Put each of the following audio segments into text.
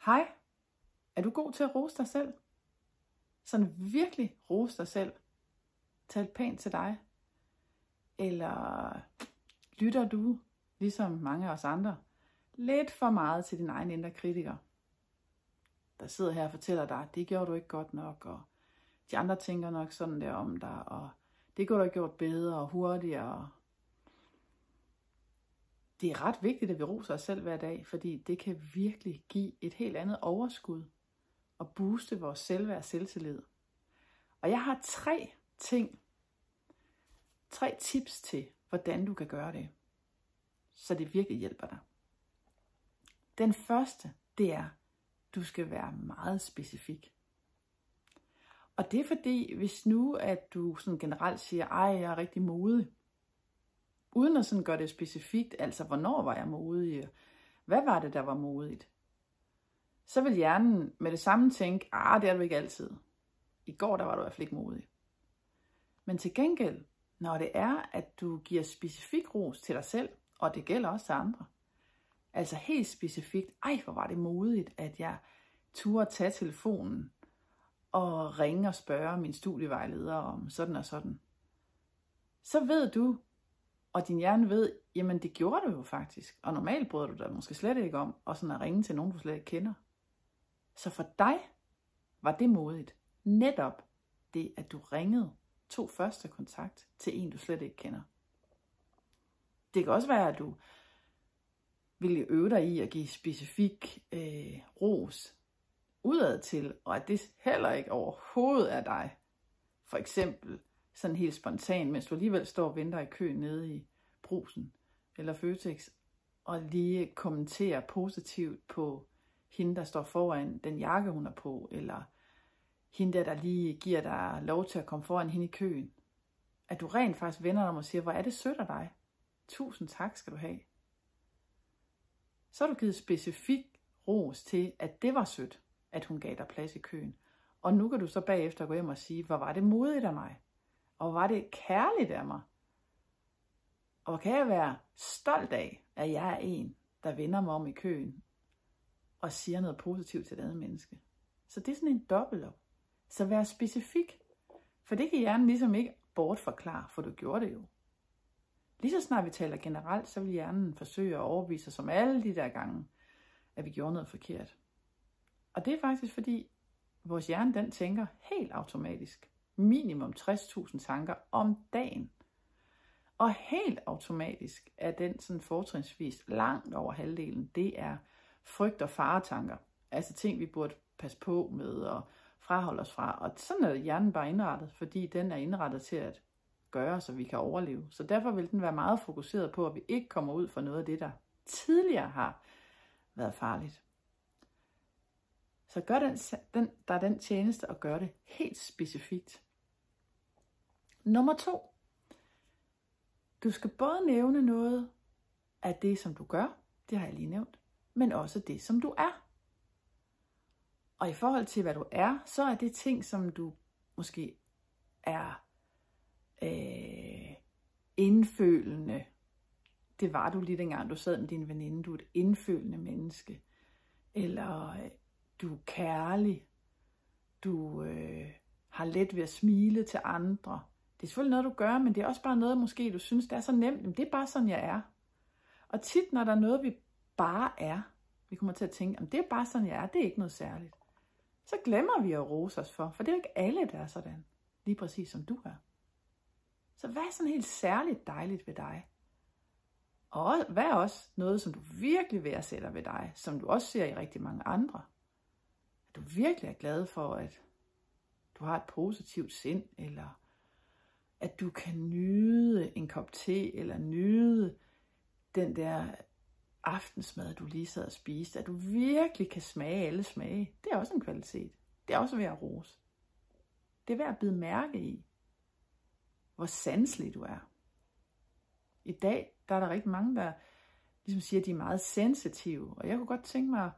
Hej, er du god til at rose dig selv? Sådan virkelig rose dig selv. Tal pænt til dig. Eller lytter du, ligesom mange af os andre, lidt for meget til din egen indre kritiker, der sidder her og fortæller dig, det gjorde du ikke godt nok, og de andre tænker nok sådan der om dig, og det kunne du have gjort bedre og hurtigere. Det er ret vigtigt, at vi roser os selv hver dag, fordi det kan virkelig give et helt andet overskud og booste vores selvværd og selvtillid. Og jeg har tre tips til, hvordan du kan gøre det, så det virkelig hjælper dig. Den første, det er, du skal være meget specifik. Og det er fordi, hvis nu, at du sådan generelt siger, jeg er rigtig modig, uden at sådan gøre det specifikt, altså hvornår var jeg modig, hvad var det, der var modigt, så vil hjernen med det samme tænke, det er du ikke altid. I går, der var du i hvert fald ikke modig. Men til gengæld, når det er, at du giver specifik ros til dig selv, og det gælder også til andre, altså helt specifikt, hvor var det modigt, at jeg turde tage telefonen og ringe og spørge min studievejleder om sådan og sådan, så ved du, og din hjerne ved, jamen det gjorde du jo faktisk, og normalt bryder du dig måske slet ikke om, og sådan at ringe til nogen, du slet ikke kender. Så for dig var det modigt, netop det, at du ringede, tog første kontakt til en, du slet ikke kender. Det kan også være, at du ville øve dig i at give specifik ros udad til, og at det heller ikke overhovedet er dig. For eksempel sådan helt spontant, mens du alligevel står og venter i køen nede i Brugsen eller Føtex, og lige kommenterer positivt på hende, der står foran den jakke, hun er på, eller hende, der lige giver dig lov til at komme foran hende i køen. At du rent faktisk vender dig om og siger, hvor er det sødt af dig. 1000 tak skal du have. Så har du givet specifik ros til, at det var sødt, at hun gav dig plads i køen. Og nu kan du så bagefter gå hjem og sige, hvor var det modigt af mig. Og hvor var det kærligt af mig. Og hvor kan jeg være stolt af, at jeg er en, der vender mig om i køen og siger noget positivt til et andet menneske. Så det er sådan en dobbelt op. Så vær specifik. For det kan hjernen ligesom ikke bortforklare, for du gjorde det jo. Lige så snart vi taler generelt, så vil hjernen forsøge at overbevise os om alle de der gange, at vi gjorde noget forkert. Og det er faktisk fordi, vores hjerne den tænker helt automatisk. Minimum 60.000 tanker om dagen. Og helt automatisk er den sådan fortrinsvis langt over halvdelen, det er frygt- og faretanker. Altså ting, vi burde passe på med og fraholde os fra. Og sådan er hjernen bare indrettet, fordi den er indrettet til at gøre, så vi kan overleve. Så derfor vil den være meget fokuseret på, at vi ikke kommer ud for noget af det, der tidligere har været farligt. Så gør den tjeneste og gør det helt specifikt. Nummer 2. Du skal både nævne noget af det, som du gør, det har jeg lige nævnt, men også det, som du er. Og i forhold til, hvad du er, så er det ting, som du måske er indfølende. Det var du lige dengang, du sad med din veninde. Du er et indfølende menneske. Eller du er kærlig. Du har let ved at smile til andre. Det er selvfølgelig noget, du gør, men det er også bare noget, måske du synes, det er så nemt. Men det er bare sådan, jeg er. Og tit, når der er noget, vi bare er, vi kommer til at tænke, det er bare sådan, jeg er, det er ikke noget særligt. Så glemmer vi at rose os for det er jo ikke alle, der er sådan. Lige præcis som du er. Så hvad er sådan helt særligt dejligt ved dig? Og hvad er også noget, som du virkelig værdsætter ved dig, som du også ser i rigtig mange andre? At du virkelig er glad for, at du har et positivt sind, eller at du kan nyde en kop te, eller nyde den der aftensmad, du lige sad og spiste. At du virkelig kan smage alle smage. Det er også en kvalitet. Det er også værd at rose. Det er værd at bide mærke i, hvor sanselig du er. I dag, der er der rigtig mange, der ligesom siger, at de er meget sensitive. Og jeg kunne godt tænke mig,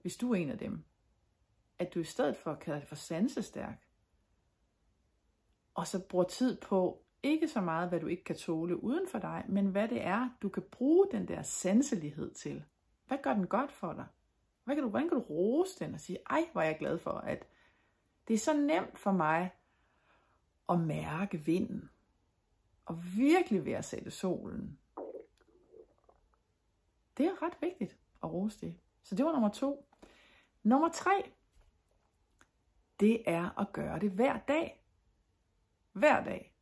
hvis du er en af dem, at du i stedet for at kalde det for sansestærk, og så bruger tid på ikke så meget, hvad du ikke kan tåle uden for dig, men hvad det er, du kan bruge den der sanselighed til. Hvad gør den godt for dig? Hvordan kan du rose den og sige, ej, hvor er jeg glad for, at det er så nemt for mig at mærke vinden. Og virkelig værdsætte solen. Det er ret vigtigt at rose det. Så det var nummer 2. Nummer 3, det er at gøre det hver dag. Hver dag.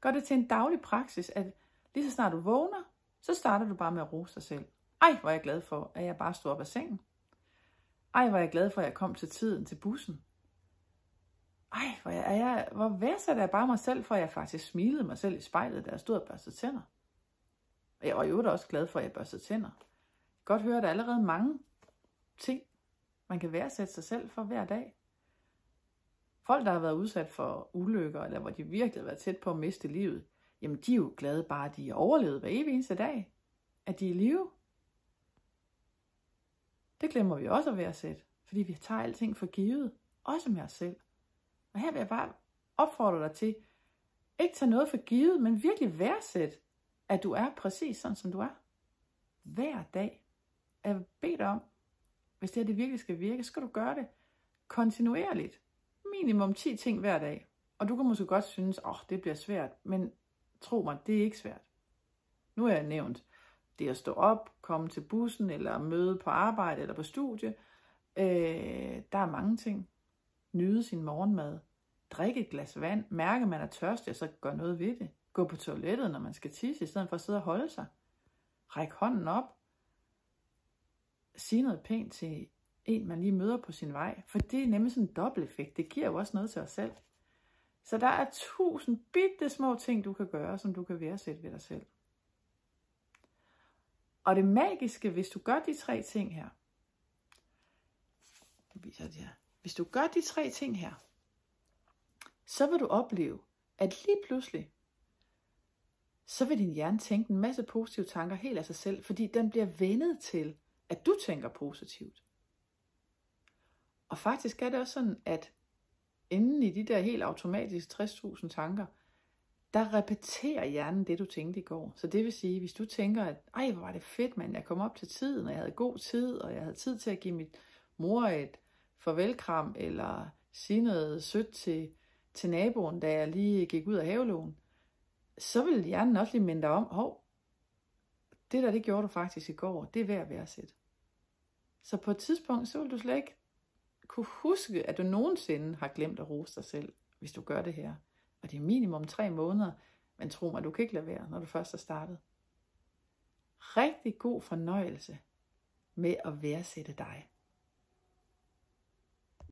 Gør det til en daglig praksis, at lige så snart du vågner, så starter du bare med at rose dig selv. Ej, hvor er jeg glad for, at jeg bare stod op af sengen. Ej, hvor er jeg glad for, at jeg kom til tiden til bussen. Ej, hvor værdsætter jeg bare mig selv, for at jeg faktisk smilede mig selv i spejlet, da jeg stod og børstede tænder. Og jeg var jo også glad for, at jeg børstede tænder. Jeg kan godt høre, at der er allerede mange ting, man kan værdsætte sig selv for hver dag. Folk, der har været udsat for ulykker, eller hvor de virkelig har været tæt på at miste livet, jamen de er jo glade bare, at de er overlevet hver evig eneste dag. At de er i live. Det glemmer vi også at værdsætte, fordi vi tager alting for givet, også med os selv. Og her vil jeg bare opfordre dig til, ikke tage noget for givet, men virkelig værdsætte, at du er præcis sådan, som du er. Hver dag. Jeg vil bede dig om, hvis det virkelig skal virke, så skal du gøre det kontinuerligt. Minimum 10 ting hver dag. Og du kan måske godt synes, det bliver svært, men tro mig, det er ikke svært. Nu har jeg nævnt det at stå op, komme til bussen, eller møde på arbejde, eller på studie. Der er mange ting. Nyde sin morgenmad. Drikke et glas vand. Mærke, at man er tørstig, og så gør noget ved det. Gå på toilettet, når man skal tisse, i stedet for at sidde og holde sig. Ræk hånden op. Sige noget pænt til en, man lige møder på sin vej. For det er nemlig sådan en dobbelteffekt. Det giver jo også noget til os selv. Så der er 1000 bitte små ting, du kan gøre, som du kan værdsætte ved dig selv. Og det magiske, hvis du gør de 3 ting her. Hvis du gør de 3 ting her, så vil du opleve, at lige pludselig, så vil din hjerne tænke en masse positive tanker helt af sig selv, fordi den bliver vænnet til, at du tænker positivt. Og faktisk er det også sådan, at inden i de der helt automatisk 60.000 tanker, der repeterer hjernen det, du tænkte i går. Så det vil sige, hvis du tænker, at ej, hvor var det fedt, mand, jeg kom op til tiden, og jeg havde god tid, og jeg havde tid til at give mit mor et farvelkram, eller sige noget sødt til naboen, da jeg lige gik ud af havelågen, så vil hjernen også lige minde dig om, det gjorde du faktisk i går, det er værd at værdsætte. Så på et tidspunkt, så vil du slet ikke kunne huske, at du nogensinde har glemt at rose dig selv, hvis du gør det her. Og det er minimum 3 måneder, men tro mig, du kan ikke lade være, når du først er startet. Rigtig god fornøjelse med at værdsætte dig.